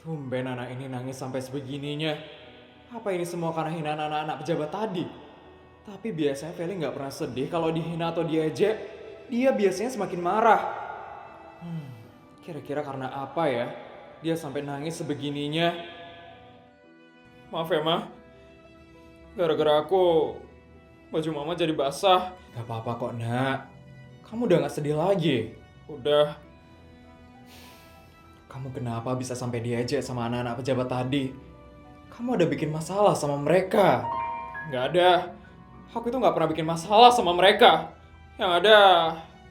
Tumben anak ini nangis sampai sebegininya. Apa ini semua karena hinaan anak-anak pejabat tadi? Tapi biasanya Feli nggak pernah sedih kalau dihina atau diejek. Dia biasanya semakin marah. Kira-kira karena apa ya? Dia sampai nangis sebegininya. Maaf ya, Ma. Gara-gara aku, baju Mama jadi basah. Gak apa-apa kok, Nak. Kamu udah gak sedih lagi? Udah. Kamu kenapa bisa sampai diejek sama anak-anak pejabat tadi? Kamu ada bikin masalah sama mereka? Gak ada. Aku itu gak pernah bikin masalah sama mereka. Yang ada,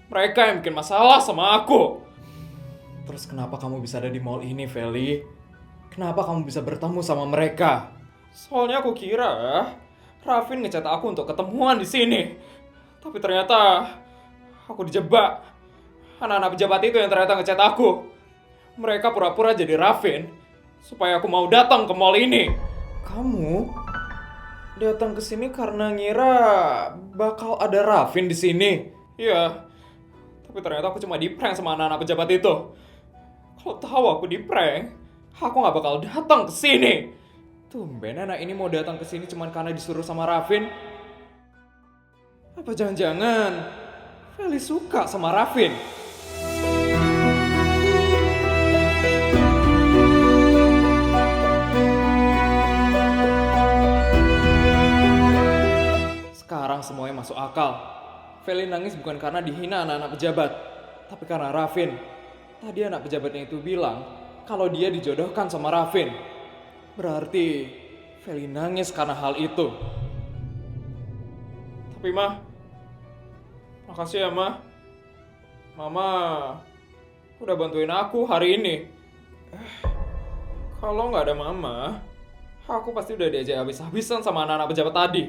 mereka yang bikin masalah sama aku. Terus kenapa kamu bisa ada di mall ini, Feli? Kenapa kamu bisa bertemu sama mereka? Soalnya aku kira Rafin ngechat aku untuk ketemuan di sini. Tapi ternyata aku dijebak. Anak-anak pejabat itu yang ternyata ngechat aku. Mereka pura-pura jadi Rafin supaya aku mau datang ke mall ini. Kamu datang ke sini karena ngira bakal ada Rafin di sini? Iya. Tapi ternyata aku cuma di-prank sama anak-anak pejabat itu. Kalau tahu aku di-prank, aku nggak bakal datang ke sini. Tumben anak ini mau datang ke sini cuma karena disuruh sama Rafin. Apa jangan-jangan Feli suka sama Rafin? Sekarang semuanya masuk akal. Feli nangis bukan karena dihina anak-anak pejabat, tapi karena Rafin. Tadi anak pejabatnya itu bilang kalau dia dijodohkan sama Rafin. Berarti Feli nangis karena hal itu. Tapi makasih ya Mama udah bantuin aku hari ini. Kalau nggak ada Mama, aku pasti udah diajak habis-habisan sama anak-anak pejabat tadi.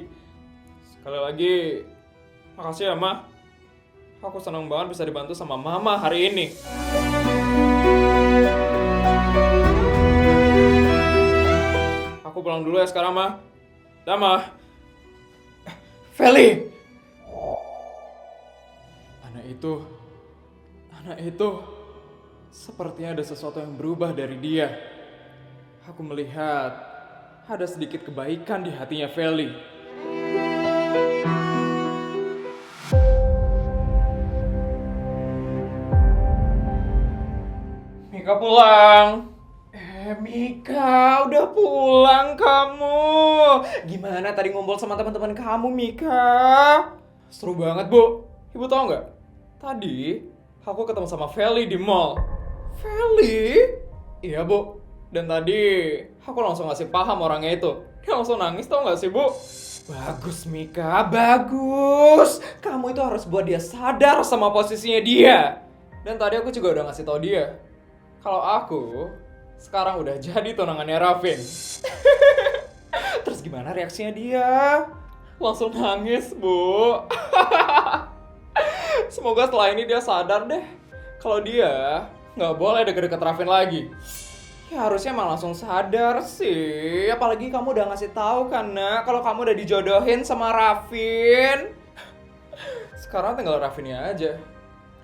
Sekali lagi, makasih ya Aku senang banget bisa dibantu sama Mama hari ini. Aku pulang dulu ya sekarang, Dah, Feli! Anak itu, sepertinya ada sesuatu yang berubah dari dia. Aku melihat ada sedikit kebaikan di hatinya Feli. Mika pulang. Mika, udah pulang kamu. Gimana tadi ngumpul sama teman-teman kamu, Mika? Seru banget, Bu. Ibu tahu nggak? Tadi aku ketemu sama Feli di mall. Feli? Iya, Bu. Dan tadi aku langsung ngasih paham orangnya itu. Dia langsung nangis, tau nggak sih, Bu? Bagus, Mika. Bagus. Kamu itu harus buat dia sadar sama posisinya dia. Dan tadi aku juga udah ngasih tau dia kalau aku sekarang udah jadi tunangannya Rafin. Terus gimana reaksinya dia? Langsung nangis, Bu. Semoga setelah ini dia sadar deh kalau dia nggak boleh deket-deket Rafin lagi. Ya harusnya emang langsung sadar sih. Apalagi kamu udah ngasih tahu kan, Nak, kalau kamu udah dijodohin sama Rafin. Sekarang tinggal Rafinnya aja.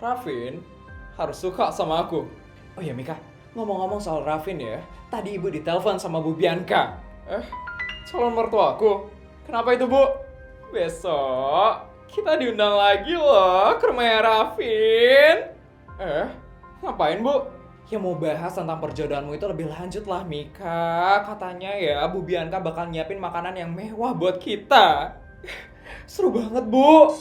Rafin harus suka sama aku. Oh iya, Mika, ngomong-ngomong soal Rafin ya, tadi ibu ditelepon sama Bu Bianca. Calon mertuaku? Kenapa itu, Bu? Besok kita diundang lagi loh ke rumahnya Rafin. Ngapain, Bu? Ya mau bahas tentang perjodohanmu itu lebih lanjut lah, Mika. Katanya ya Bu Bianca bakal nyiapin makanan yang mewah buat kita. Seru banget, Bu.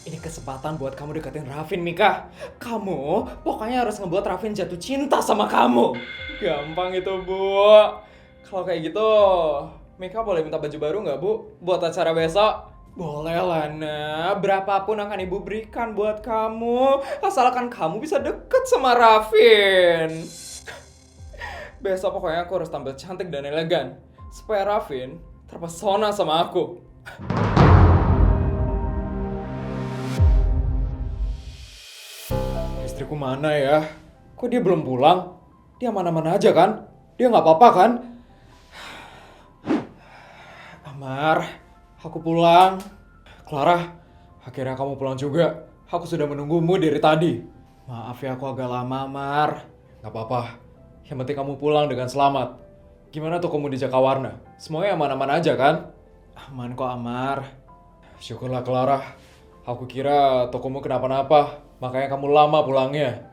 Ini kesempatan buat kamu deketin Rafin, Mika. Kamu pokoknya harus ngebuat Rafin jatuh cinta sama kamu. Gampang itu, Bu. Kalau kayak gitu, Mika boleh minta baju baru nggak, Bu? Buat acara besok? Boleh lah, Nak. Berapapun akan Ibu berikan buat kamu. Asalkan kamu bisa deket sama Rafin. Besok pokoknya aku harus tampil cantik dan elegan. Supaya Rafin terpesona sama aku. Istriku mana ya? Kok dia belum pulang? Dia mana-mana aja kan? Dia nggak apa-apa kan? Amar, aku pulang. Clara, akhirnya kamu pulang juga. Aku sudah menunggumu dari tadi. Maaf ya aku agak lama, Amar. Nggak apa-apa. Yang penting kamu pulang dengan selamat. Gimana tokomu di Jakawarna? Semuanya aman-aman aja kan? Aman kok, Amar. Syukurlah Clara. Aku kira tokomu kenapa-napa, makanya kamu lama pulangnya.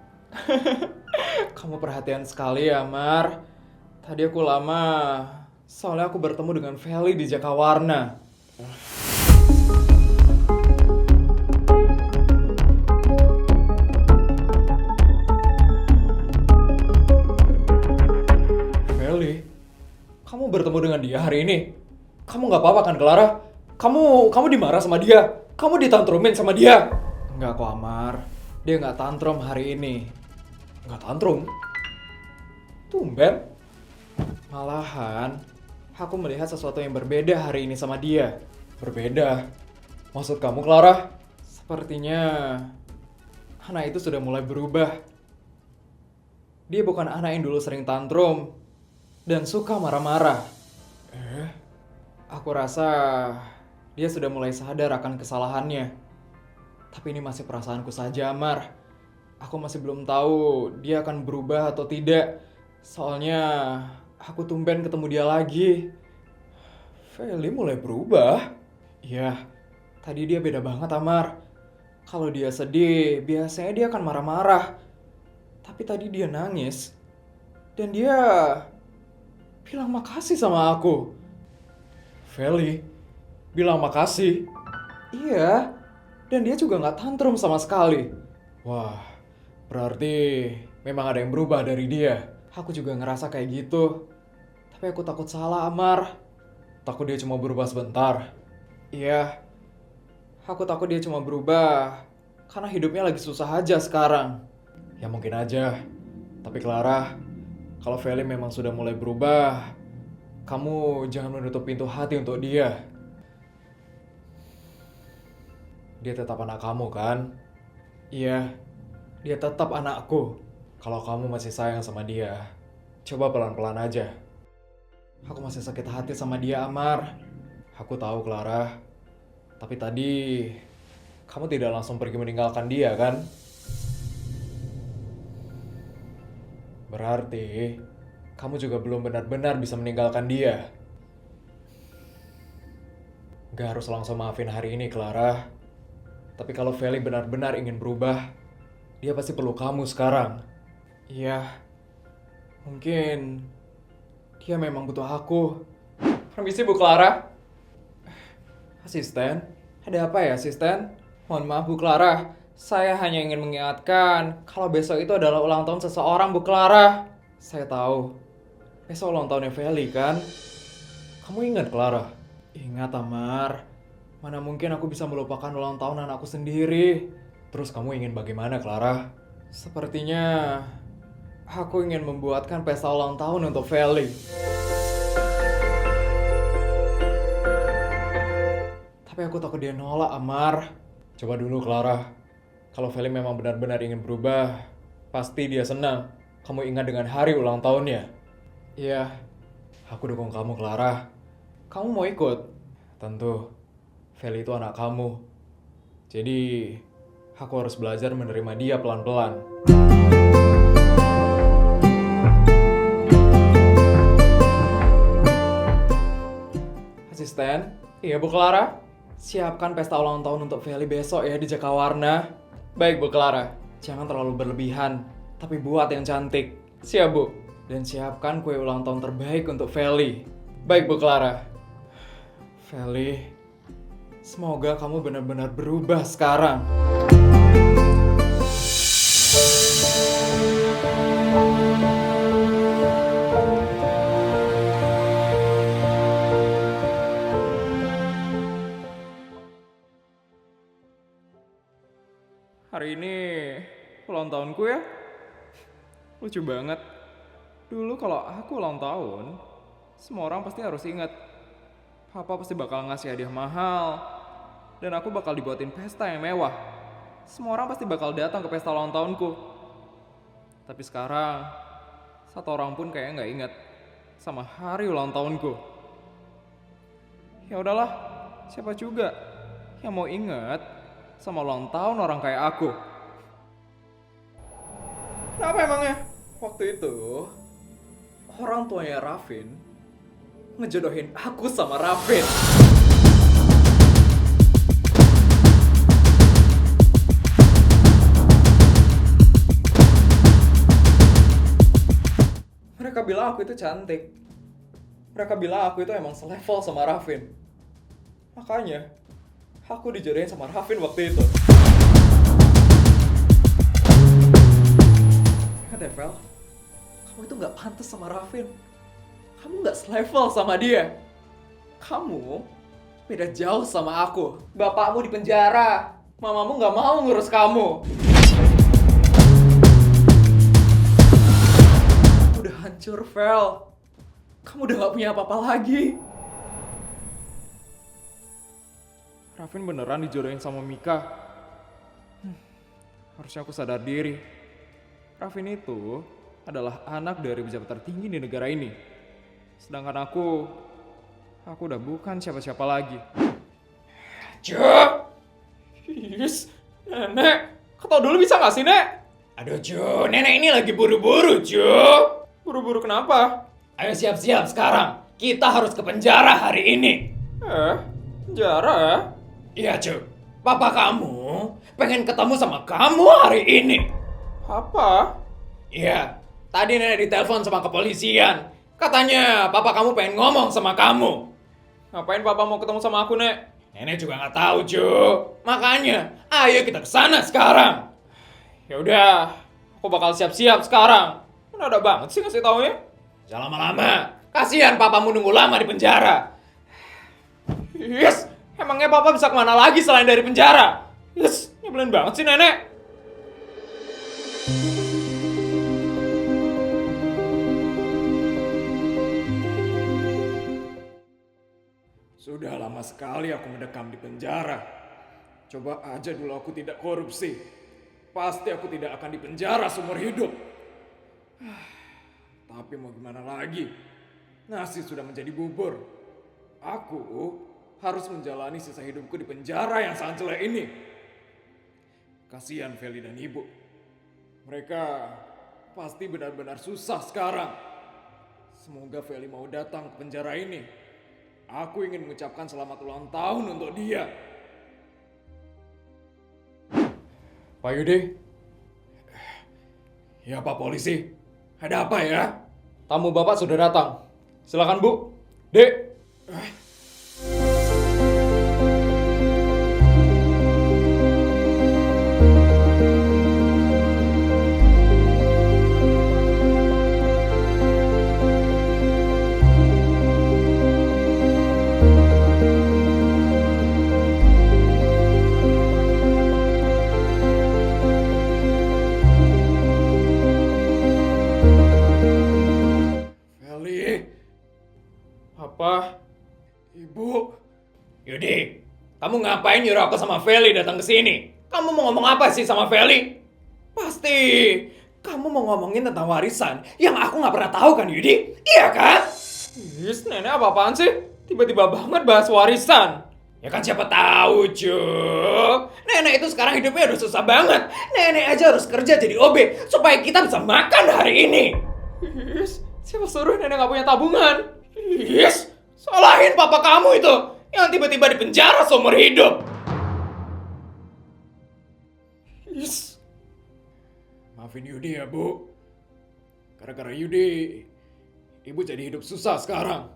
Kamu perhatian sekali ya, Amar. Tadi aku lama, soalnya aku bertemu dengan Feli di Jakawarna. Feli? Kamu bertemu dengan dia hari ini? Kamu nggak apa-apa kan, Clara? Kamu dimarah sama dia? Kamu ditantrumin sama dia? Nggak kok, Amar. Dia nggak tantrum hari ini. Nggak tantrum? Tumben. Malahan, aku melihat sesuatu yang berbeda hari ini sama dia. Berbeda? Maksud kamu, Clara? Sepertinya anak itu sudah mulai berubah. Dia bukan anak yang dulu sering tantrum dan suka marah-marah. Aku rasa dia sudah mulai sadar akan kesalahannya. Tapi ini masih perasaanku saja, Amar. Aku masih belum tahu dia akan berubah atau tidak. Soalnya aku tumben ketemu dia lagi. Feli mulai berubah. Iya, tadi dia beda banget, Amar. Kalau dia sedih, biasanya dia akan marah-marah. Tapi tadi dia nangis. Dan dia bilang makasih sama aku. Feli bilang makasih? Iya, dan dia juga nggak tantrum sama sekali. Wah, berarti memang ada yang berubah dari dia. Aku juga ngerasa kayak gitu. Tapi aku takut salah, Amar. Takut dia cuma berubah sebentar. Iya, aku takut dia cuma berubah karena hidupnya lagi susah aja sekarang. Ya mungkin aja. Tapi Clara, kalau Feli memang sudah mulai berubah, kamu jangan menutup pintu hati untuk dia. Dia tetap anak kamu kan? Iya, dia tetap anakku. Kalau kamu masih sayang sama dia, coba pelan-pelan aja. Aku masih sakit hati sama dia, Amar. Aku tahu, Clara. Tapi tadi, kamu tidak langsung pergi meninggalkan dia, kan? Berarti, kamu juga belum benar-benar bisa meninggalkan dia. Gak harus langsung maafin hari ini, Clara. Tapi kalau Feli benar-benar ingin berubah, dia pasti perlu kamu sekarang. Iya, mungkin dia memang butuh aku. Permisi, Bu Clara. Asisten, ada apa ya, asisten? Mohon maaf, Bu Clara. Saya hanya ingin mengingatkan kalau besok itu adalah ulang tahun seseorang, Bu Clara. Saya tahu, besok ulang tahunnya Feli, kan? Kamu ingat, Clara? Ingat, Amar. Mana mungkin aku bisa melupakan ulang tahun anakku sendiri. Terus kamu ingin bagaimana, Clara? Sepertinya aku ingin membuatkan pesta ulang tahun untuk Feli. Tapi aku takut dia nolak, Amar. Coba dulu, Clara. Kalau Feli memang benar-benar ingin berubah, pasti dia senang. Kamu ingat dengan hari ulang tahunnya? Iya, aku dukung kamu, Clara. Kamu mau ikut? Tentu. Feli itu anak kamu. Jadi, aku harus belajar menerima dia pelan-pelan. Asisten, iya Bu Clara. Siapkan pesta ulang tahun untuk Feli besok ya di Jakawarna. Baik Bu Clara, jangan terlalu berlebihan, tapi buat yang cantik. Siap Bu. Dan siapkan kue ulang tahun terbaik untuk Feli. Baik Bu Clara. Feli, semoga kamu benar-benar berubah sekarang. Hari ini ulang tahunku ya. Lucu banget. Dulu kalau aku ulang tahun, semua orang pasti harus ingat. Papa pasti bakal ngasih hadiah mahal. Dan aku bakal dibuatin pesta yang mewah. Semua orang pasti bakal datang ke pesta ulang tahunku. Tapi sekarang, satu orang pun kayaknya nggak ingat sama hari ulang tahunku. Ya udahlah, siapa juga yang mau ingat sama ulang tahun orang kayak aku? Kenapa emangnya? Waktu itu, orang tuanya Rafin ngejodohin aku sama Rafin. Mereka bilang aku itu cantik. Mereka bilang aku itu emang selevel sama Rafin. Makanya, aku dijodohin sama Rafin waktu itu. Ingat ya, Vel? Kamu itu gak pantas sama Rafin. Kamu gak selevel sama dia. Kamu beda jauh sama aku. Bapakmu di penjara. Mamamu gak mau ngurus kamu. Kamu udah hancur, Vel. Kamu udah gak punya apa-apa lagi. Rafin beneran dijodohin sama Mika. Harusnya aku sadar diri. Rafin itu adalah anak dari pejabat tertinggi di negara ini. Sedangkan aku udah bukan siapa-siapa lagi. Jo! Yes, Nenek. Kau dulu bisa gak sih, Nek? Aduh Jo, nenek ini lagi buru-buru Jo. Buru-buru kenapa? Ayo siap-siap sekarang. Kita harus ke penjara hari ini. Penjara ya? Iya Jo, papa kamu pengen ketemu sama kamu hari ini. Apa? Iya, tadi nenek ditelepon sama kepolisian. Katanya papa kamu pengen ngomong sama kamu. Ngapain papa mau ketemu sama aku, Nek? Nenek juga nggak tahu Jo. Makanya, ayo kita ke sana sekarang. Ya udah, aku bakal siap-siap sekarang. Ada banget sih ngasih taunya. Jangan lama-lama. Kasihan papamu nunggu lama di penjara. Yes, emangnya papa bisa kemana lagi selain dari penjara? Yes, nyebelin banget sih nenek. Sudah lama sekali aku mendekam di penjara. Coba aja dulu aku tidak korupsi. Pasti aku tidak akan dipenjara seumur hidup. Tapi mau gimana lagi? Nasi sudah menjadi bubur. Aku harus menjalani sisa hidupku di penjara yang sangat jelek ini. Kasihan Feli dan Ibu. Mereka pasti benar-benar susah sekarang. Semoga Feli mau datang ke penjara ini. Aku ingin mengucapkan selamat ulang tahun untuk dia. Pak Yudi. Ya Pak Polisi. Ada apa ya? Tamu bapak sudah datang. Silakan Bu. Dek. Apa? Ibu. Yudi, kamu ngapain nyuruh aku sama Feli datang ke sini? Kamu mau ngomong apa sih sama Feli? Pasti kamu mau ngomongin tentang warisan yang aku nggak pernah tahu kan Yudi? Iya kan? Yes, nenek apa-apaan sih? Tiba-tiba banget bahas warisan. Ya kan siapa tahu Cuk. Nenek itu sekarang hidupnya udah susah banget. Nenek aja harus kerja jadi OB supaya kita bisa makan hari ini. Yes, siapa suruh nenek nggak punya tabungan? Yes, salahin papa kamu itu yang tiba-tiba di penjara seumur hidup. Yes. Maafin Yudi ya, Bu. Gara-gara Yudi, Ibu jadi hidup susah sekarang.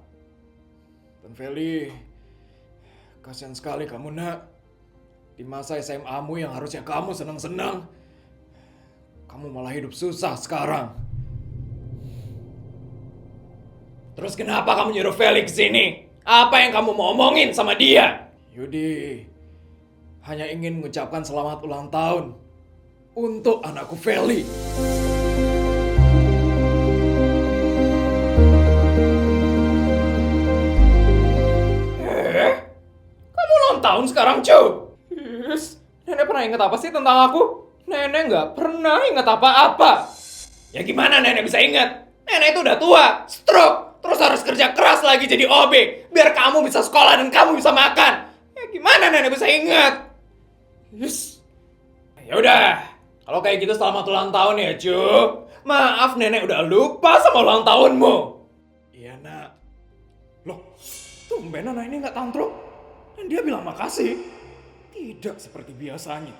Dan Feli, kasihan sekali kamu, Nak. Di masa SMA-mu yang harusnya kamu senang-senang, kamu malah hidup susah sekarang. Terus kenapa kamu nyuruh Feli ke sini? Apa yang kamu mau omongin sama dia? Yudi, hanya ingin mengucapkan selamat ulang tahun untuk anakku Feli. Kamu ulang tahun sekarang, Cu? Yes, nenek pernah ingat apa sih tentang aku? Nenek nggak pernah ingat apa-apa. Ya gimana nenek bisa ingat? Nenek itu udah tua, stroke. Terus harus kerja keras lagi jadi OB biar kamu bisa sekolah dan kamu bisa makan. Ya gimana nenek bisa ingat? Yes. Ya udah, Kalau kayak gitu selamat ulang tahun ya, cu. Maaf, nenek udah lupa sama ulang tahunmu. Iya, nak. Loh, tumben anak ini nggak tantrum. Dan dia bilang makasih. Tidak seperti biasanya.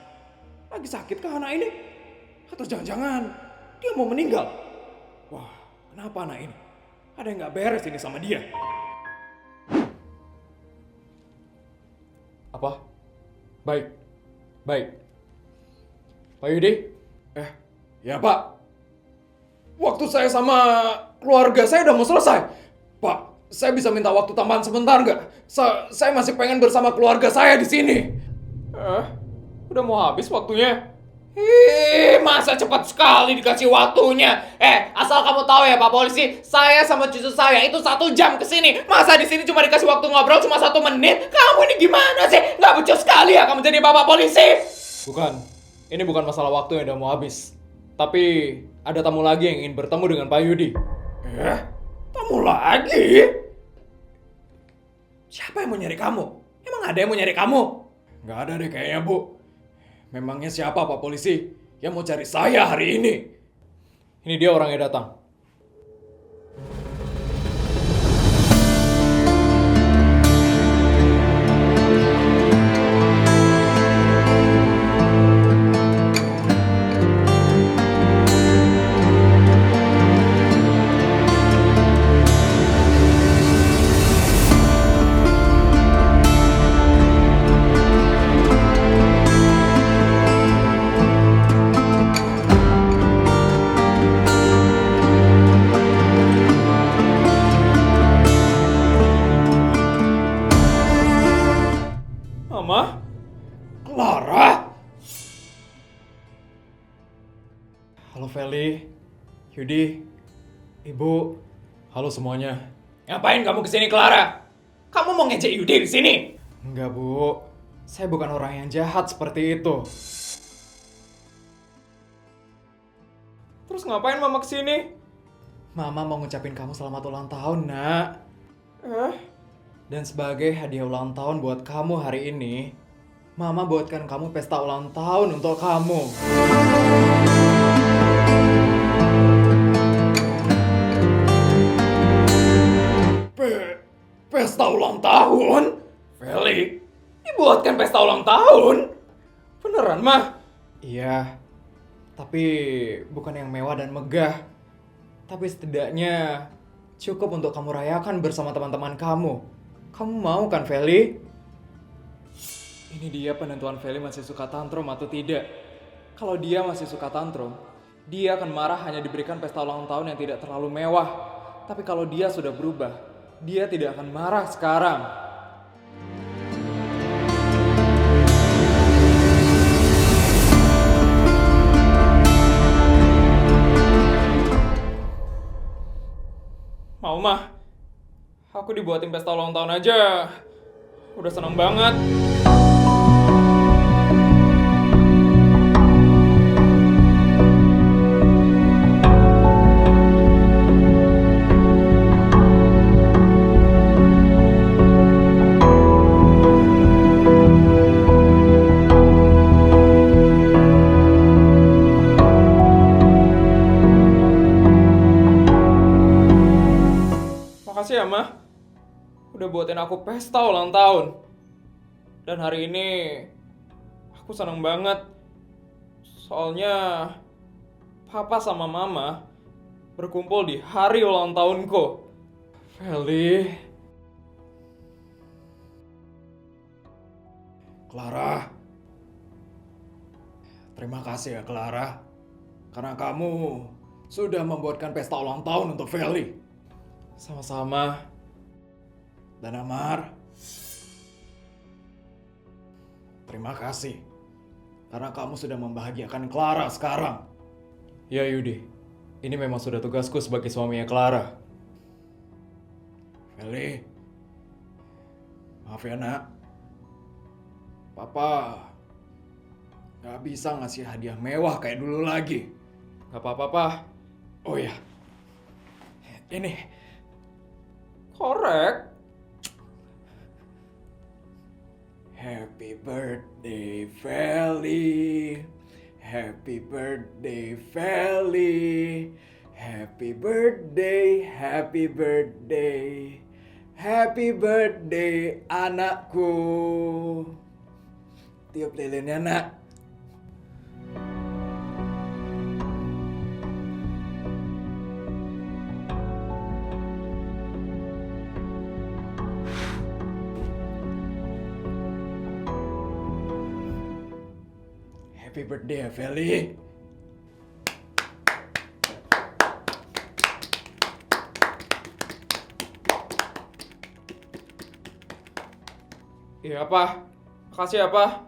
Lagi sakit kah anak ini? Atau jangan-jangan dia mau meninggal? Wah, kenapa anak ini? Ada yang nggak beres ini sama dia. Apa? Baik. Pak Yudi? Ya Pak. Waktu saya sama keluarga saya udah mau selesai. Pak, saya bisa minta waktu tambahan sebentar nggak? Saya masih pengen bersama keluarga saya di sini. Udah mau habis waktunya? Masa cepat sekali dikasih waktunya? Asal kamu tahu ya Pak Polisi, saya sama cucu saya itu 1 jam kesini. Masa di sini cuma dikasih waktu ngobrol cuma 1 menit? Kamu ini gimana sih? Nggak becus sekali ya kamu jadi Bapak Polisi? Bukan. Ini bukan masalah waktu yang udah mau habis. Tapi ada tamu lagi yang ingin bertemu dengan Pak Yudi. Tamu lagi? Siapa yang mau nyari kamu? Emang ada yang mau nyari kamu? Nggak ada deh kayaknya, Bu. Memangnya siapa Pak Polisi yang mau cari saya hari ini? Ini dia orang yang datang. Mama? Clara? Halo Feli, Yudi, Ibu, halo semuanya. Ngapain kamu kesini Clara? Kamu mau ngejek Yudi di sini? Enggak Bu, saya bukan orang yang jahat seperti itu. Terus ngapain Mama kesini? Mama mau ngucapin kamu selamat ulang tahun, Nak. Dan sebagai hadiah ulang tahun buat kamu hari ini, Mama buatkan kamu pesta ulang tahun untuk kamu. Pesta ulang tahun? Feli, dibuatkan pesta ulang tahun? Beneran, Mah? Iya, tapi bukan yang mewah dan megah. Tapi setidaknya cukup untuk kamu rayakan bersama teman-teman kamu. Kamu mau kan, Feli? Ini dia penentuan Feli masih suka tantrum atau tidak. Kalau dia masih suka tantrum, dia akan marah hanya diberikan pesta ulang tahun yang tidak terlalu mewah. Tapi kalau dia sudah berubah, dia tidak akan marah sekarang. Mau Mah? Aku dibuatin pesta ulang tahun aja. Udah seneng banget. Makasih ya, Mah. Udah buatin aku pesta ulang tahun. Dan hari ini aku seneng banget. Soalnya Papa sama Mama berkumpul di hari ulang tahunku. Feli. Clara. Terima kasih ya Clara. Karena kamu sudah membuatkan pesta ulang tahun untuk Feli. Sama-sama. Dan Amar, terima kasih. Karena kamu sudah membahagiakan Clara sekarang. Ya Yudi, ini memang sudah tugasku sebagai suaminya Clara. Feli, maaf ya nak. Papa gak bisa ngasih hadiah mewah kayak dulu lagi. Gak apa-apa, Pak. Oh ya, ini. Korek. Happy birthday, Feli. Happy birthday, Feli. Happy birthday, happy birthday. Happy birthday, anakku. Tiup lilinnya, nak. Happy birthday ya, Feli. Iya, Pak. Makasih ya, Pak.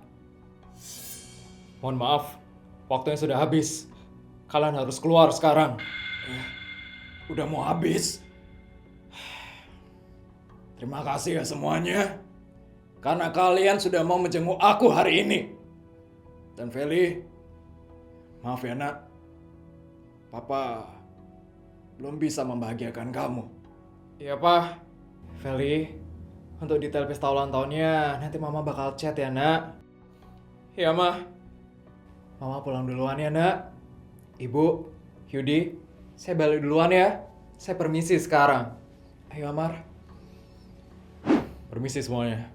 Mohon maaf, waktunya sudah habis. Kalian harus keluar sekarang. Udah mau habis. Terima kasih ya semuanya. Karena kalian sudah mau menjenguk aku hari ini. Dan Feli, maaf ya nak. Papa belum bisa membahagiakan kamu. Iya, Pak. Feli, untuk detail pesta ulang tahunnya nanti Mama bakal chat ya, Nak. Iya, Ma. Mama pulang duluan ya, Nak. Ibu, Yudi, saya balik duluan ya. Saya permisi sekarang. Ayo, Amar. Permisi semuanya.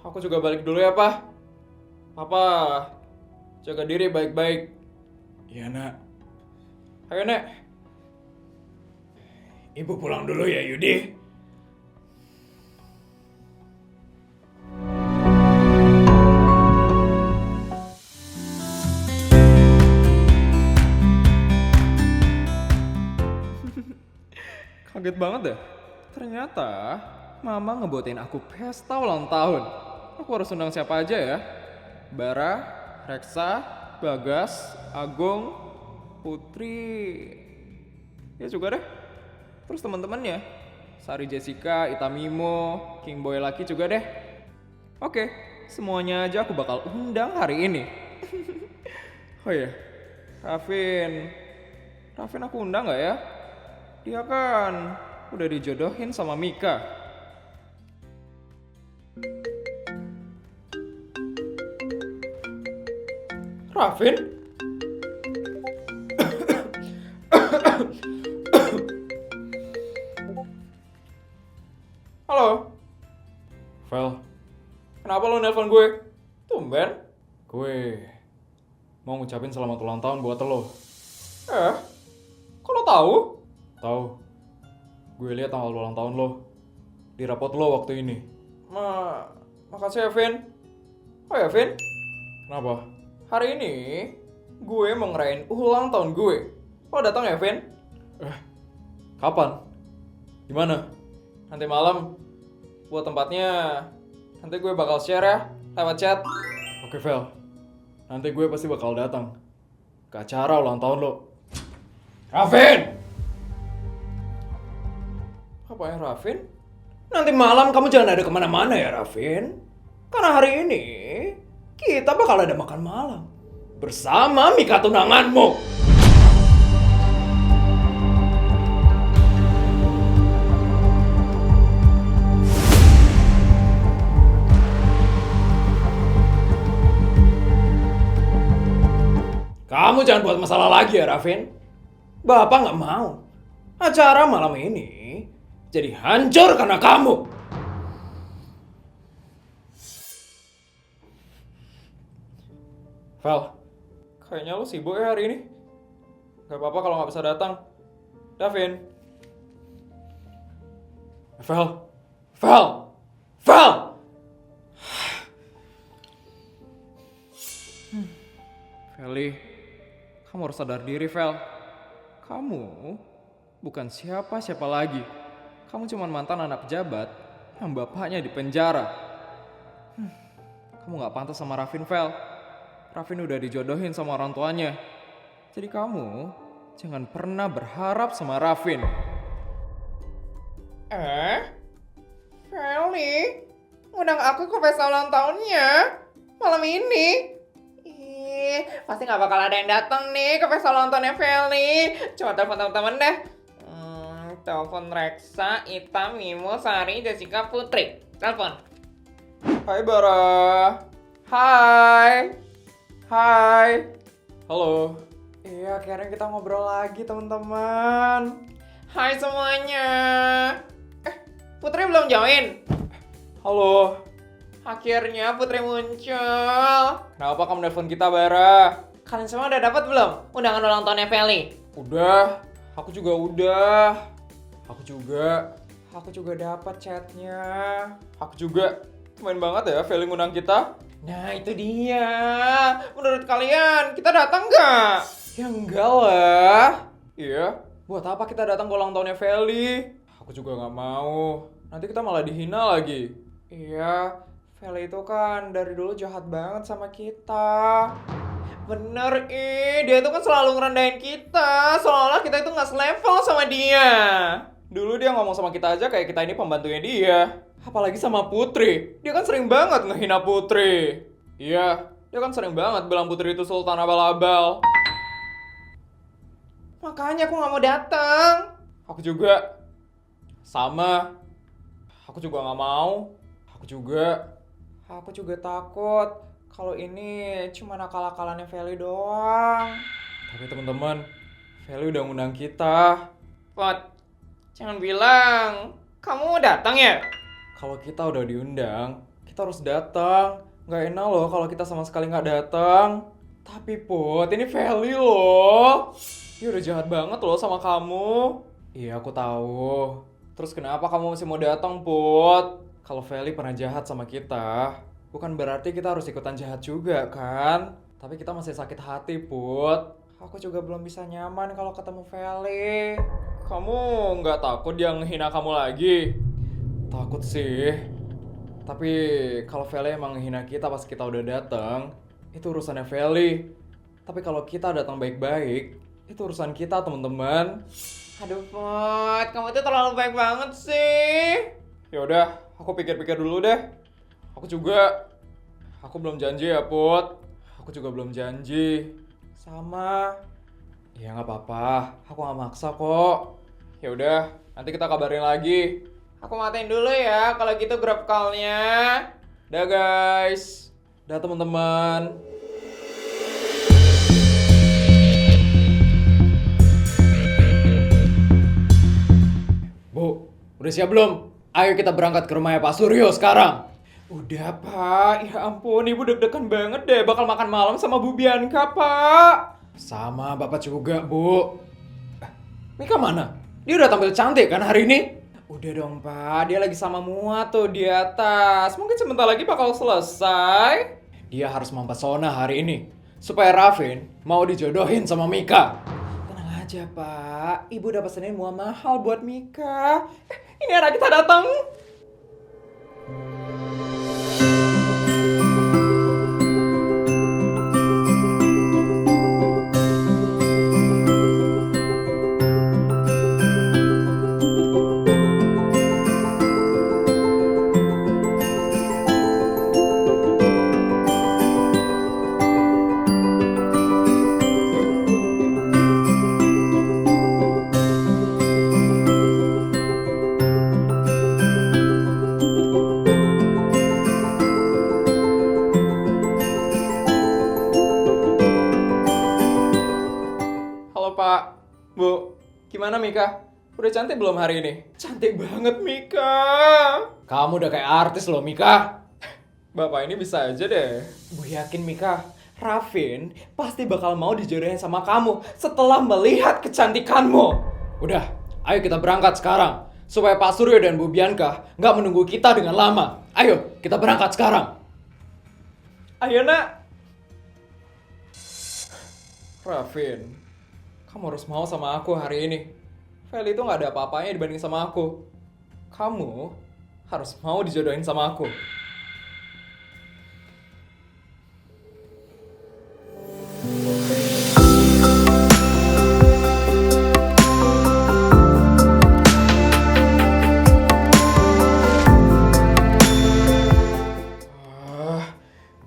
Aku juga balik dulu ya, Pak. Papa, jaga diri baik-baik. Iya nak. Ayo, Nek. Ibu pulang dulu ya Yudi. Kaget banget deh. Ternyata Mama ngebuatin aku pesta ulang tahun. Aku harus undang siapa aja ya? Bara, Reksa, Bagas, Agung, Putri. Ya juga deh. Terus teman-temannya. Sari Jessica, Itamimo, King Boy Lucky juga deh. Oke, semuanya aja aku bakal undang hari ini. Oh iya, Rafin aku undang gak ya? Dia kan udah dijodohin sama Mika. Rafin? Halo? Vel, Kenapa lo nelpon gue? Tumben? gue mau ngucapin selamat ulang tahun buat lo. Kok lo tahu? Tahu, gue lihat tanggal ulang tahun lo di rapot lo waktu ini. Makasih ya, Vin. Oh ya, Vin. Kenapa? Hari ini gue mau ngerayain ulang tahun gue. Lo datang ya, Vin? Kapan? Gimana? Nanti malam. Buat tempatnya nanti gue bakal share ya lewat chat. Oke Vel, nanti gue pasti bakal datang ke acara ulang tahun lo. Rafin! Apa ya, Rafin? Nanti malam kamu jangan ada kemana-mana ya, Rafin. Karena hari ini kita bakal ada makan malam bersama Mika tunanganmu. Kamu jangan buat masalah lagi ya, Rafin. Bapak nggak mau acara malam ini jadi hancur karena kamu. Vel, Kayaknya lu sibuk ya hari ini. Gak apa-apa kalau nggak bisa datang. Davin. Vel, Vel, Vel! Feli, kamu harus sadar diri, Vel. Kamu bukan siapa-siapa lagi. Kamu cuma mantan anak pejabat yang bapaknya di penjara. Kamu gak pantas sama Rafin, Vel. Rafin udah dijodohin sama orang tuanya. Jadi kamu jangan pernah berharap sama Rafin. Feli, undang aku ke pesta ulang tahunnya malam ini. Pasti gak bakal ada yang datang nih ke pesta ulang tahunnya Feli. Coba telepon teman-teman deh. Telepon Reksa, Ita, Mimo, Sari, Jessica, Putri. Telepon. Hai Bara. Hai. Hai. Halo. Iya, akhirnya kita ngobrol lagi teman-teman. Hai semuanya. Putri belum join? Halo. Akhirnya Putri muncul. Kenapa kamu nelfon kita, Bara? Kalian semua udah dapat belum undangan ulang tahunnya Feli? Udah. Aku juga udah. Aku juga dapat chatnya. Aku juga. Main banget ya Feli ngundang kita. Nah itu dia. Menurut kalian kita datang nggak? Ya enggak lah. Iya. Buat apa kita datang ke ulang tahunnya Feli? Aku juga nggak mau. Nanti kita malah dihina lagi. Iya. Feli itu kan dari dulu jahat banget sama kita. Bener, dia itu kan selalu ngerendahin kita. Seolah-olah kita itu nggak selevel sama dia. Dulu dia ngomong sama kita aja kayak kita ini pembantunya dia. Apalagi sama Putri. Dia kan sering banget ngehina Putri. Iya, dia kan sering banget bilang Putri itu sultan abal-abal. Makanya aku nggak mau datang. Aku juga. Sama. Aku juga nggak mau. Aku juga takut kalau ini cuma akal-akalannya Feli doang. Tapi teman-teman, Feli udah ngundang kita. Pot, jangan bilang kamu datang ya? Kalau kita udah diundang, kita harus datang. Nggak enak loh kalau kita sama sekali nggak datang. Tapi Put, ini Feli loh. Dia udah jahat banget loh sama kamu. Iya, aku tahu. Terus kenapa kamu masih mau datang, Put? Kalau Feli pernah jahat sama kita, bukan berarti kita harus ikutan jahat juga, kan? Tapi kita masih sakit hati, Put. Aku juga belum bisa nyaman kalau ketemu Feli. Kamu nggak takut dia ngehina kamu lagi? Takut sih. Tapi kalau Feli emang ngehina kita pas kita udah datang, itu urusannya Feli. Tapi kalau kita datang baik-baik, itu urusan kita, teman-teman. Aduh, Put, kamu tuh terlalu baik banget sih. Ya udah, aku pikir-pikir dulu deh. Aku belum janji ya, Put. Aku juga belum janji. Sama. Ya nggak apa-apa, aku nggak maksa kok. Ya udah, nanti kita kabarin lagi. Aku matiin dulu ya kalau gitu grup call-nya. Dah guys. Dah teman-teman. Bu, udah siap belum? Ayo kita berangkat ke rumahnya Pak Suryo sekarang. Udah Pak, ya ampun ibu deg-degan banget deh bakal makan malam sama Bu Bianca Pak. Sama Bapak juga Bu. Mika mana? Dia udah tampil cantik kan hari ini? Udah dong Pak, dia lagi sama Mua tuh di atas. Mungkin sebentar lagi bakal selesai. Dia harus mempesona hari ini supaya Raffin mau dijodohin sama Mika. Tenang aja Pak, Ibu udah pesenin Mua mahal buat Mika. Ini anak kita datang. Halo Pak, Bu, gimana Mika? Udah cantik belum hari ini? Cantik banget Mika. Kamu udah kayak artis loh Mika. Bapak ini bisa aja deh. Bu yakin Mika, Raffin pasti bakal mau dijodohin sama kamu setelah melihat kecantikanmu. Udah, ayo kita berangkat sekarang. Supaya Pak Suryo dan Bu Bianca nggak menunggu kita dengan lama. Ayo, kita berangkat sekarang. Ayo nak. Raffin, kamu harus mau sama aku hari ini. Feli itu nggak ada apa-apanya dibanding sama aku. Kamu harus mau dijodohin sama aku.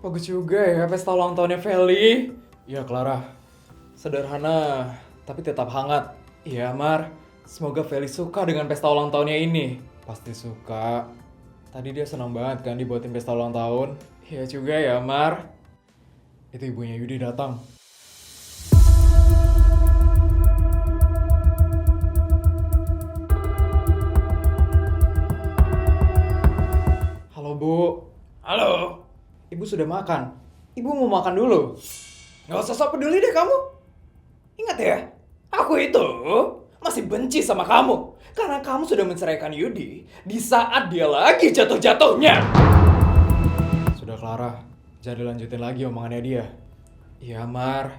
Bagus juga ya pesta ulang tahunnya Feli. Iya Clara, sederhana tapi tetap hangat. Iya Mar, semoga Feli suka dengan pesta ulang tahunnya ini. Pasti suka. Tadi dia senang banget kan dibuatin pesta ulang tahun. Iya juga ya, Mar. Itu ibunya Yudi datang. Halo, Bu. Halo. Ibu sudah makan. Ibu mau makan dulu. Gak usah sok peduli deh kamu. Ingat ya, aku itu masih benci sama kamu. Karena kamu sudah menceraikan Yudi di saat dia lagi jatuh-jatuhnya. Sudah Clara, jangan dilanjutin lagi omongannya dia. Iya, Mar.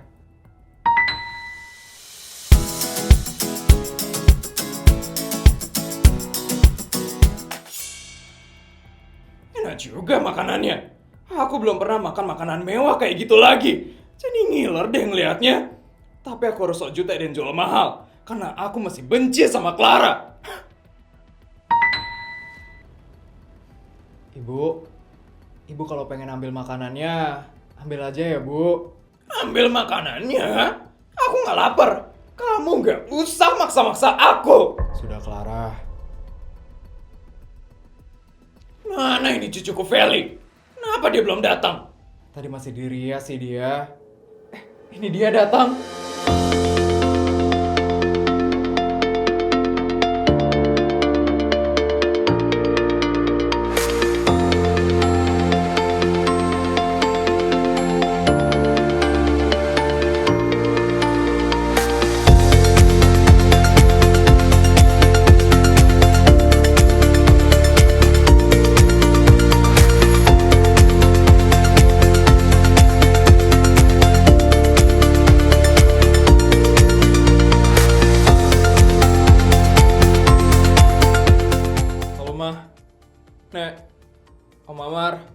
Enak juga makanannya. Aku belum pernah makan makanan mewah kayak gitu lagi. Jadi ngiler deh ngeliatnya. Tapi aku harus sok jutek dan jual mahal. Karena aku masih benci sama Clara. Ibu kalau pengen ambil makanannya, ambil aja ya, Bu. Ambil makanannya? Aku nggak lapar. Kamu nggak usah maksa-maksa aku. Sudah Clara. Mana ini cucuku Feli? Kenapa dia belum datang? Tadi masih dirias sih dia. Ini dia datang. Nek, Om Amar.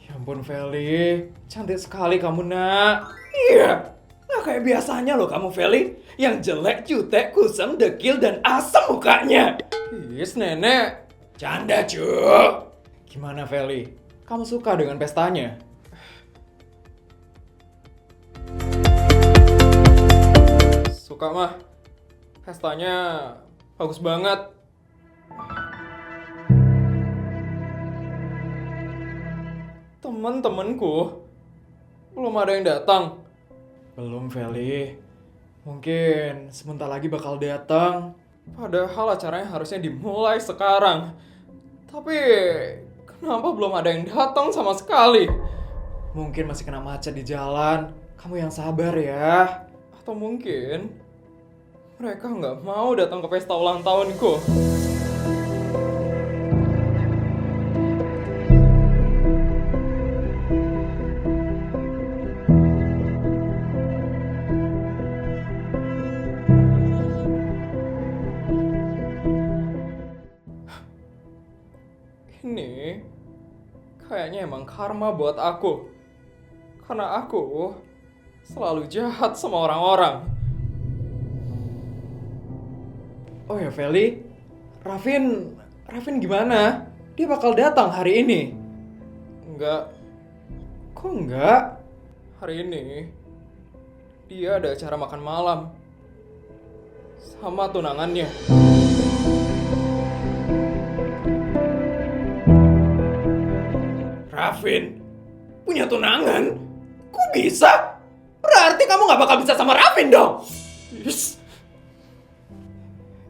Ya ampun Feli, cantik sekali kamu nak. Iya, nggak kayak biasanya loh kamu Feli. Yang jelek, jutek, kusam, dekil, dan asam mukanya. Is nenek. Canda cu. Gimana Feli? Kamu suka dengan pestanya? Suka mah. Pestanya bagus banget. Temen-temenku belum ada yang datang. Belum Feli. Mungkin sebentar lagi bakal datang. Padahal acaranya harusnya dimulai sekarang. Tapi kenapa belum ada yang datang sama sekali? Mungkin masih kena macet di jalan. Kamu yang sabar ya. Atau mungkin mereka nggak mau datang ke pesta ulang tahunku. Ini kayaknya emang karma buat aku. Karena aku selalu jahat sama orang-orang. Oh ya Feli, Raffin gimana? Dia bakal datang hari ini? Enggak. Kok enggak? Hari ini dia ada acara makan malam sama tunangannya. Raffin punya tunangan? Kok bisa? Berarti kamu gak bakal bisa sama Raffin dong. Yes.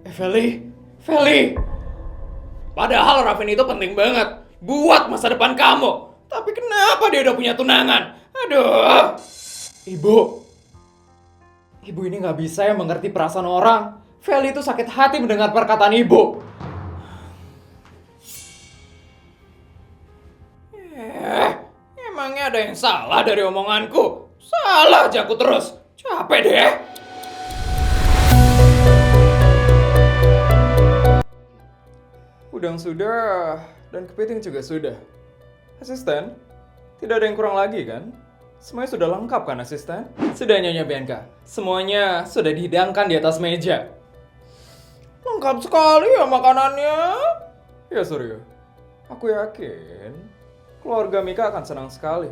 Feli. Padahal Raffin itu penting banget buat masa depan kamu. Tapi kenapa dia udah punya tunangan? Aduh. Ibu ini gak bisa ya mengerti perasaan orang. Feli itu sakit hati mendengar perkataan ibu. Emangnya ada yang salah dari omonganku? Salah aja aku terus. Capek deh. Udang sudah, dan kepiting juga sudah. Asisten, tidak ada yang kurang lagi kan? Semuanya sudah lengkap kan asisten? Sudah Nyonya Bianca, semuanya sudah dihidangkan di atas meja. Lengkap sekali ya makanannya. Ya Suryo, aku yakin keluarga Mika akan senang sekali.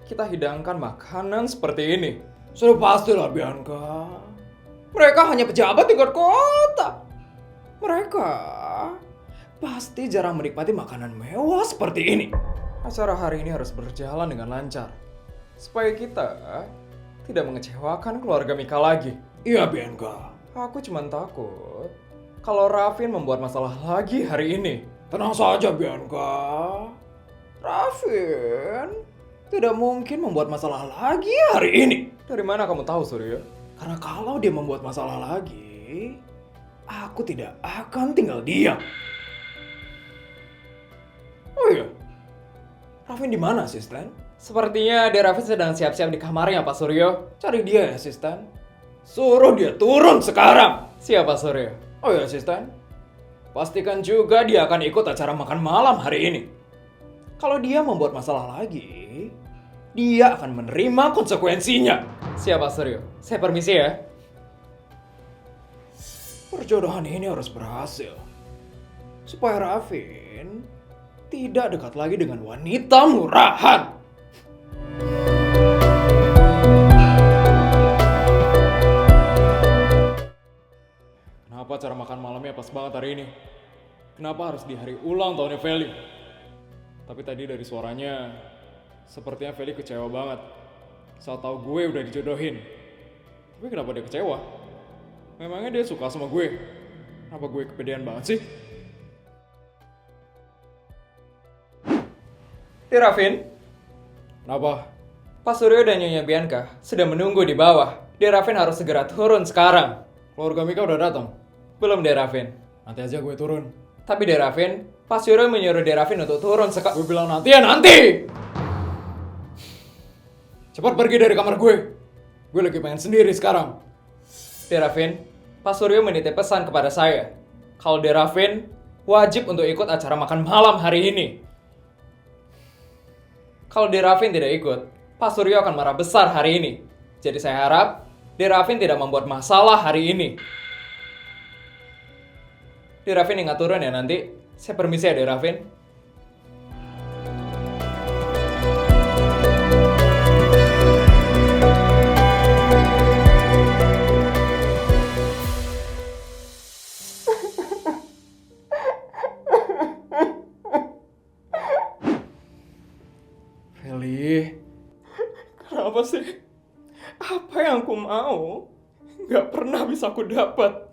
Kita hidangkan makanan seperti ini. Sudah pastilah Bianca. Mereka hanya pejabat tingkat kota. Mereka pasti jarang menikmati makanan mewah seperti ini. Acara hari ini harus berjalan dengan lancar, supaya kita tidak mengecewakan keluarga Mika lagi. Iya, Bianca. Aku cuma takut kalau Rafin membuat masalah lagi hari ini. Tenang saja, Bianca. Rafin tidak mungkin membuat masalah lagi hari ini. Dari mana kamu tahu, Suryo? Karena kalau dia membuat masalah lagi, aku tidak akan tinggal diam. Oh iya, Rafin di mana, asisten? Sepertinya dia Rafin sedang siap-siap di kamarnya, Pak Suryo. Cari dia, asisten. Suruh dia turun sekarang. Siapa, Suryo? Oh ya, asisten. Pastikan juga dia akan ikut acara makan malam hari ini. Kalau dia membuat masalah lagi, dia akan menerima konsekuensinya. Siapa, Suryo? Saya permisi ya. Perjodohan ini harus berhasil. Supaya Rafin tidak dekat lagi dengan wanita murahan. Kenapa cara makan malamnya pas banget hari ini? Kenapa harus di hari ulang tahunnya Feli? Tapi tadi dari suaranya, sepertinya Feli kecewa banget saat tahu gue udah dijodohin. Tapi kenapa dia kecewa? Memangnya dia suka sama gue? Kenapa gue kepedean banget sih? Rafin, Kenapa? Pak Suryo dan Nyonya Bianca sudah menunggu di bawah. Rafin harus segera turun sekarang. Keluarga Mika udah datang. Belum, Rafin. Nanti aja gue turun. Tapi Rafin, Pak Suryo menyuruh Rafin untuk turun Gue bilang nanti ya nanti! Cepat pergi dari kamar gue. Gue lagi pengen sendiri sekarang. Rafin, Pak Suryo menitip pesan kepada saya. Kalau Rafin wajib untuk ikut acara makan malam hari ini. Kalau Rafin tidak ikut, Pak Suryo akan marah besar hari ini. Jadi saya harap Rafin tidak membuat masalah hari ini. Rafin ingat turun ya nanti. Saya permisi ya Rafin. Feli, Kenapa sih? Apa yang aku mau gak pernah bisa aku dapat.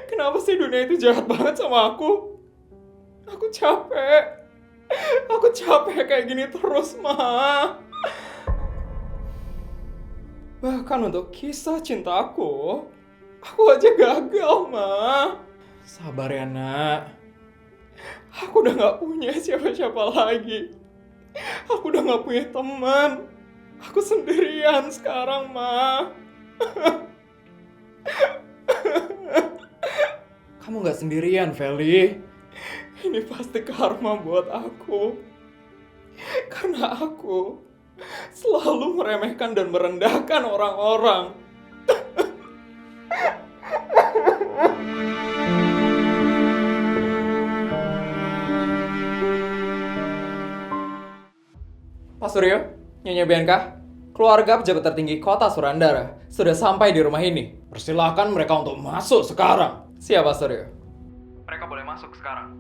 Kenapa sih dunia itu jahat banget sama aku? Aku capek. Aku capek kayak gini terus, Ma. Bahkan untuk kisah cintaku, aku aja gagal, Ma. sabar ya nak. Aku udah gak punya siapa-siapa lagi. Aku udah gak punya teman. Aku sendirian sekarang, Ma. Kamu gak sendirian, Feli. Ini pasti karma buat aku. Karena aku selalu meremehkan dan merendahkan orang-orang. Pak Suryo, Nyonya Bianca, keluarga pejabat tertinggi kota Surandara sudah sampai di rumah ini. Persilahkan mereka untuk masuk sekarang. Siap, Pak Suryo. Mereka boleh masuk sekarang.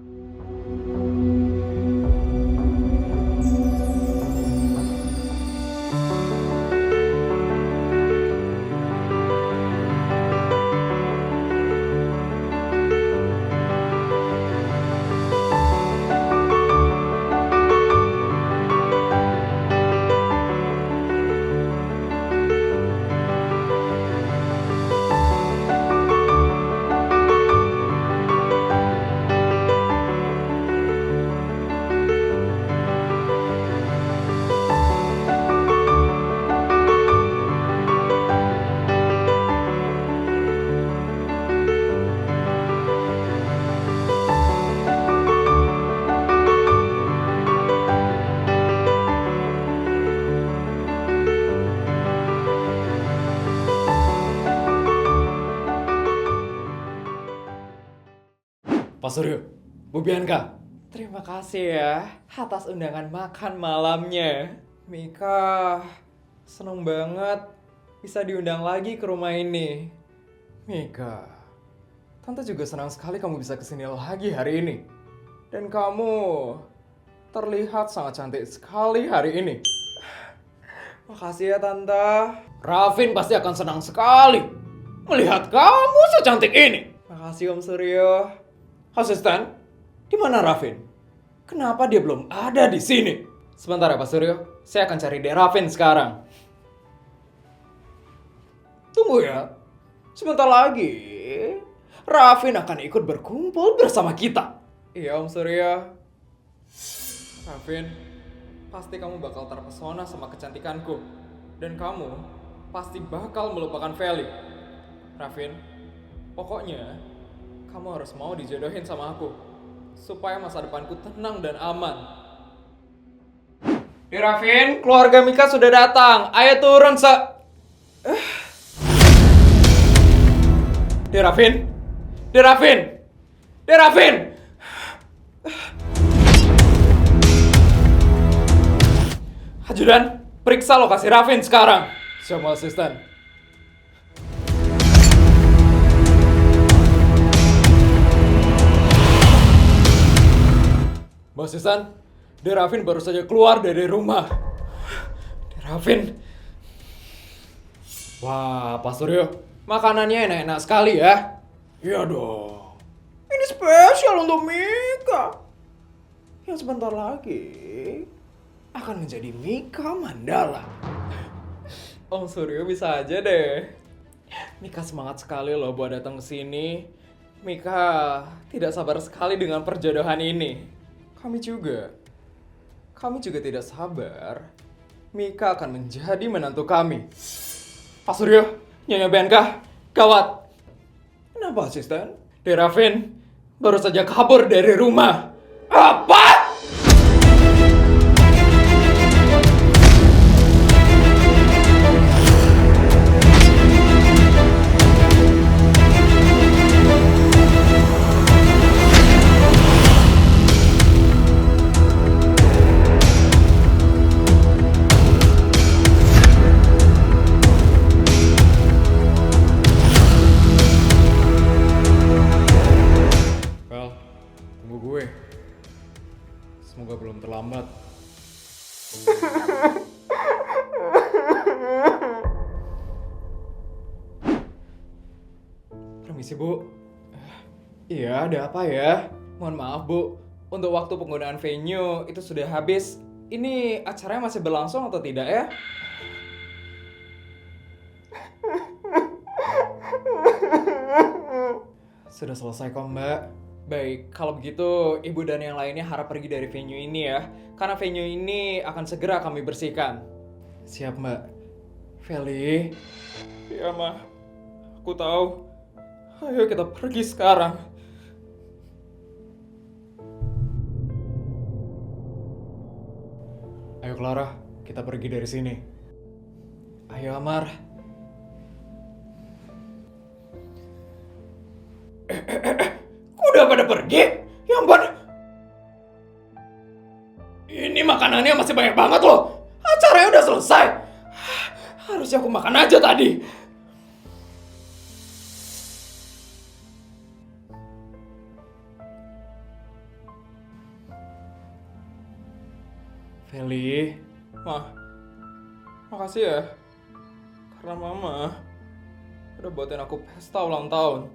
Pak Suryo, Bu Bianca. Terima kasih ya atas undangan makan malamnya. Mika, seneng banget bisa diundang lagi ke rumah ini. Mika, Tante juga senang sekali kamu bisa kesini lagi hari ini. Dan kamu terlihat sangat cantik sekali hari ini. Makasih ya Tante. Rafin pasti akan senang sekali melihat kamu secantik ini. Makasih Om Suryo. Asisten, di mana Rafin? Kenapa dia belum ada di sini? Sebentar ya Pak Suryo, saya akan cari Dek Rafin sekarang. Tunggu ya, sebentar lagi Rafin akan ikut berkumpul bersama kita. Iya Om Suryo. Rafin, pasti kamu bakal terpesona sama kecantikanku. Dan kamu pasti bakal melupakan Feli. Rafin, pokoknya kamu harus mau dijodohin sama aku. Supaya masa depanku tenang dan aman. Dek Rafin, keluarga Mika sudah datang. Ayo turun Dek Rafin, Dek Rafin, Dek Rafin. Ajudan, periksa lokasi Rafin sekarang. Siap, asisten. Mbak Asisten, Dek Rafin baru saja keluar dari rumah. Dek Rafin. Wah, Pak Suryo, Makanannya enak-enak sekali ya. iya dong. Ini spesial untuk Mika. Yang sebentar lagi akan menjadi Mika Mandala. Om Suryo bisa aja deh. Mika semangat sekali loh buat datang ke sini. Mika tidak sabar sekali dengan perjodohan ini. Kami juga tidak sabar. Mika akan menjadi menantu kami. Pak Suryo, Nyonya Bianca, gawat. Kenapa, asisten? Dek Rafin baru saja kabur dari rumah. Apa? Vel, tunggu gue. Semoga belum terlambat. Permisi Bu. Iya, ada apa ya? Mohon maaf Bu, untuk waktu penggunaan venue itu sudah habis. Ini acaranya masih berlangsung atau tidak ya? Sudah selesai kok Mbak. Baik, kalau begitu Ibu dan yang lainnya harap pergi dari venue ini ya. Karena venue ini akan segera kami bersihkan. Siap Mbak. Feli. Iya Ma, aku tahu. Ayo kita pergi sekarang. Ayo Clara, kita pergi dari sini. Ayo Amar. Udah pada pergi? Ya ampun. Ini makanannya masih banyak banget loh. Acaranya udah selesai. Harusnya aku makan aja tadi. Feli. Makasih ya. Karena Mama udah buatin aku pesta ulang tahun.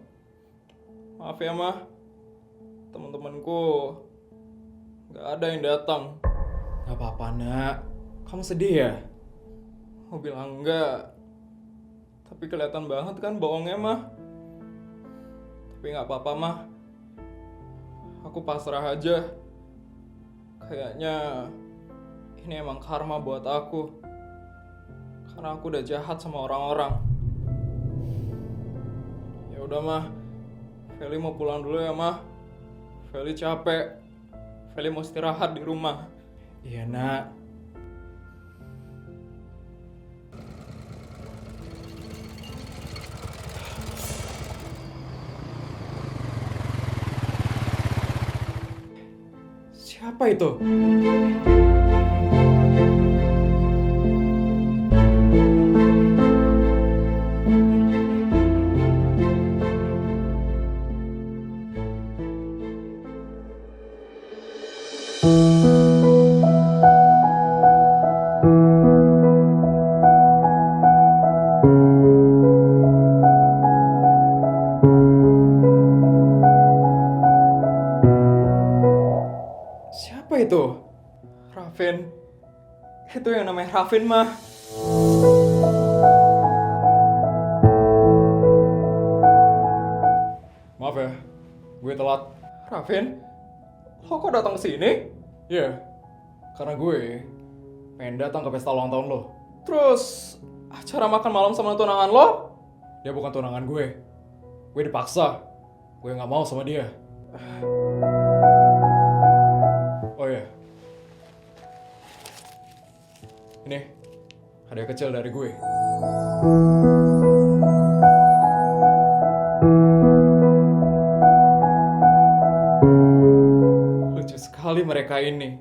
Maaf ya Ma, teman-temanku gak ada yang datang. Gak apa-apa Nak, kamu sedih ya? Mau bilang enggak, tapi kelihatan banget kan bohongnya Ma. Tapi gak apa-apa Ma, aku pasrah aja. Kayaknya ini emang karma buat aku. Karena aku udah jahat sama orang-orang. Ya udah Ma, Feli mau pulang dulu ya, Ma. Feli capek. Feli mau istirahat di rumah. Iya, Nak. Siapa itu? itu? Raffin. Itu yang namanya Raffin mah. Maaf ya, gue telat. Raffin, lo kok datang ke sini? Iya, karena gue pengen datang ke pesta ulang tahun lo. Terus acara makan malam sama tunangan lo? Dia bukan tunangan gue. Gue dipaksa. Gue nggak mau sama dia. Oh iya. Ini hadiah kecil dari gue. Lucu sekali mereka ini.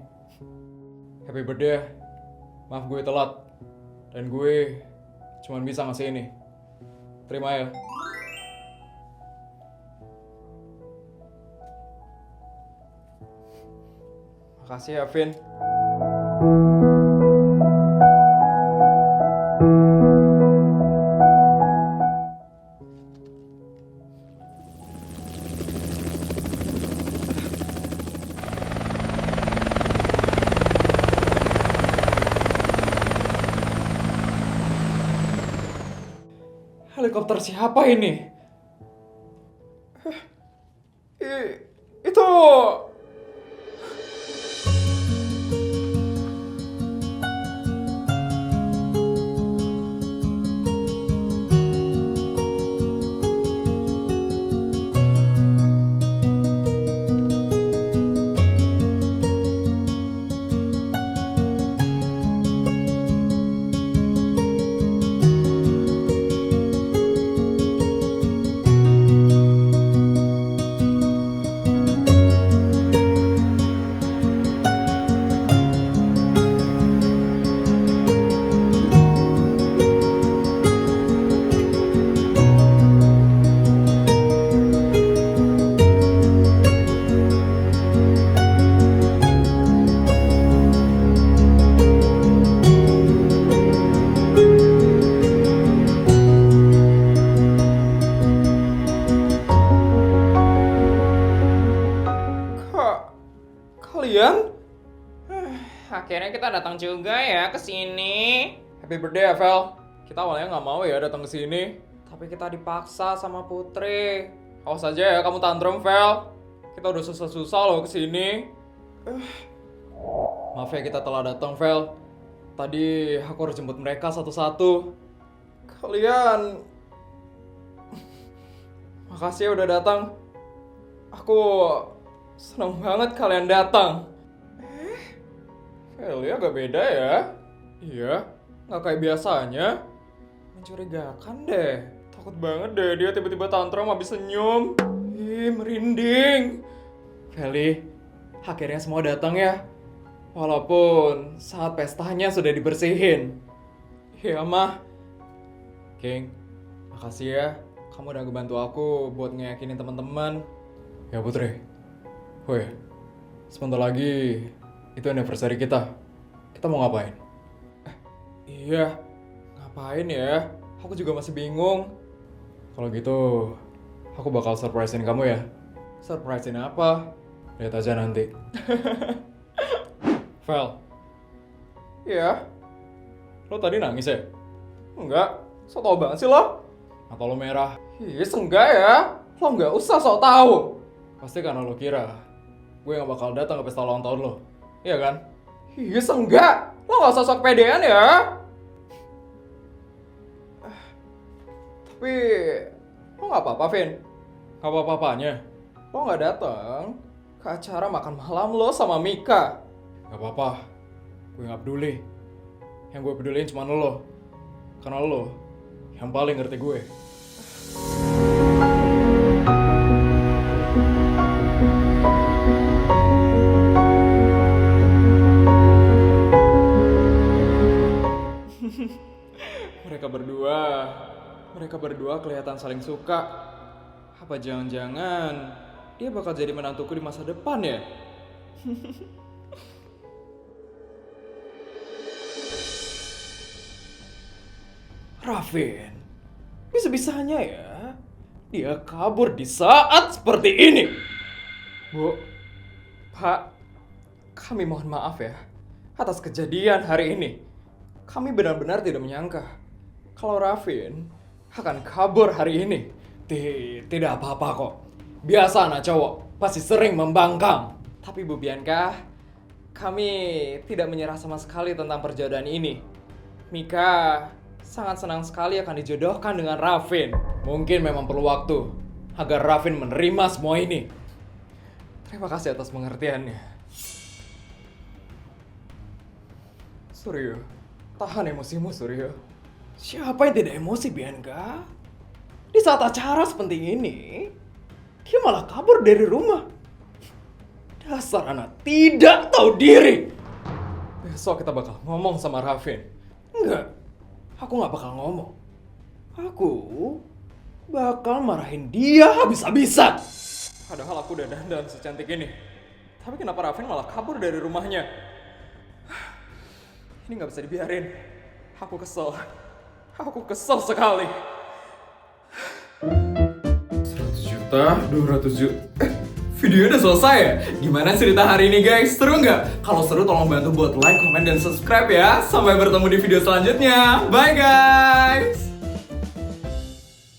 Happy birthday. Maaf gue telat. Dan gue cuman bisa ngasih ini. Terima ya. Makasih ya, Vin. Helikopter siapa ini? Itu... Kalian? Akhirnya kita datang juga ya ke sini. Happy birthday, Evel. Kita awalnya nggak mau ya datang ke sini. Tapi kita dipaksa sama Putri. Awas aja ya kamu tantrum, Vel. Kita udah susah-susah loh ke sini. Maaf ya kita telah datang, Vel. Tadi aku harus jemput mereka satu-satu. Kalian... Makasih ya udah datang. Aku senang banget kalian datang. Velia agak beda ya. Iya, Nggak kayak biasanya. Mencurigakan deh. Takut banget deh dia tiba-tiba tantrum habis senyum. Ih, merinding. Feli, akhirnya semua datang ya. Walaupun saat pestanya sudah dibersihin. Iya, Mah. King. Makasih ya. Kamu udah ngebantu aku buat ngeyakinin teman-teman. Ya Putri. Oh ya, sebentar lagi itu anniversary kita. Kita mau ngapain? Iya, ngapain ya? Aku juga masih bingung. Kalau gitu, aku bakal surprisein kamu ya. Surprisein apa? Lihat aja nanti. Vel, Iya, lo tadi nangis ya? enggak. Sok tau banget sih lo. Atau lo merah? Yes, enggak ya. Lo nggak usah sok tahu. Pasti karena lo kira gue gak bakal datang ke pesta ulang tahun lo. Iya kan? Yes, enggak. Lo nggak usah sok pedean ya. Tapi lo nggak apa-apa, Vin. Gak apa-apanya. Lo nggak datang ke acara makan malam lo sama Mika. Gak apa-apa. Gue gak peduli. Yang gue peduliin cuma lo. Karena lo yang paling ngerti gue. Mereka berdua kelihatan saling suka. Apa jangan-jangan dia bakal jadi menantuku di masa depan ya? Raffin, bisa-bisanya ya dia kabur di saat seperti ini. Bu, Pak, kami mohon maaf ya atas kejadian hari ini. Kami benar-benar tidak menyangka kalau Raffin akan kabur hari ini. Tidak apa-apa kok. Biasa anak cowok, pasti sering membangkang. Tapi Bu Bianca, kami tidak menyerah sama sekali tentang perjodohan ini. Mika sangat senang sekali akan dijodohkan dengan Raffin. Mungkin memang perlu waktu agar Raffin menerima semua ini. Terima kasih atas pengertiannya. Suryo, tahan emosimu Suryo. Siapa yang tidak emosi, Bianca? Di saat acara sepenting ini, dia malah kabur dari rumah. Dasar anak tidak tahu diri. Besok kita bakal ngomong sama Raffin. Enggak, aku nggak bakal ngomong. Aku bakal marahin dia habis-habisan. Padahal aku udah dandan secantik ini. Tapi kenapa Raffin malah kabur dari rumahnya? Ini nggak bisa dibiarin. Aku kesel. Aku kesel sekali. 100 juta, 200 juta. Videonya udah selesai ya? Gimana cerita hari ini guys? Seru nggak? Kalau seru tolong bantu buat like, komen, dan subscribe ya. Sampai bertemu di video selanjutnya. Bye guys!